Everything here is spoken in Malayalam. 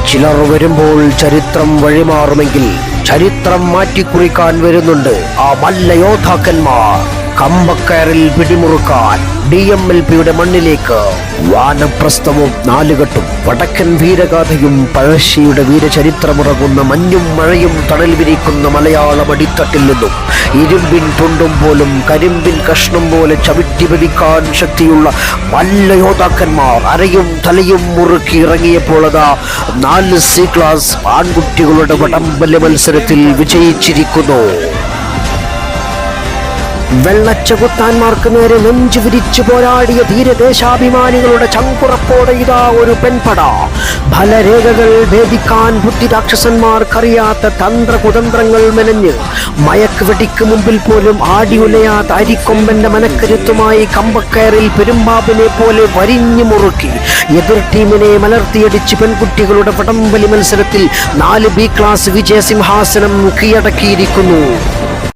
ചിലർ വരുമ്പോൾ ചരിത്രം വഴിമാറുമെങ്കിൽ ചരിത്രം മാറ്റിക്കുറിക്കാൻ വരുന്നുണ്ട് ആ മല്ല യോദ്ധാക്കന്മാർ. കമ്പക്കയറിൽ പിടിമുറുക്കാൻ DMLPയുടെ മണ്ണിലേക്ക് വാനപ്രസ്ഥവും നാലുകെട്ടും വടക്കൻ വീരഗാഥയും പഴശ്ശിയുടെ വീരചരിത്രമുറങ്ങുന്ന മഞ്ഞും മഴയും തണൽ വിരിക്കുന്ന മലയാളം അടിത്തട്ടിൽ നിന്നും ഇരുമ്പിൻ തുണ്ടും പോലും കരിമ്പിൻ കഷ്ണം പോലെ ചവിട്ടി പതിക്കാൻ ശക്തിയുള്ള മല്ല യോദ്ധാക്കന്മാർ അരയും തലയും മുറുക്കി ഇറങ്ങിയപ്പോൾ അതാ 4 C ക്ലാസ് ആൺകുട്ടികളുടെ വടംവലി മത്സരത്തിൽ വിജയിച്ചിരിക്കുന്നു. വെള്ളച്ചകുത്താന്മാർക്ക് നേരെ നെഞ്ചു വിരിച്ചു പോരാടിയ ധീരദേശാഭിമാനികളുടെ ചങ്കുറപ്പോടെ ഇതാ ഒരു പെൺപട. ഫലരേഖകൾ ഭേദിക്കാൻ ബുദ്ധിരാക്ഷസന്മാർക്കറിയാത്ത തന്ത്രകുതന്ത്രങ്ങൾ മെനഞ്ഞ് മയക്ക് വെടിക്ക് മുമ്പിൽ പോലും ആടിയുലയാത്ത അരിക്കൊമ്പന്റെ മനക്കരുത്തുമായി കമ്പക്കയറിൽ പെരുമ്പാമ്പിനെ പോലെ വരിഞ്ഞു മുറുക്കി എതിർ ടീമിനെ മലർത്തിയടിച്ച് പെൺകുട്ടികളുടെ വടംവലി മത്സരത്തിൽ 4 B ക്ലാസ് വിജയസിംഹാസനം കീഴടക്കിയിരിക്കുന്നു.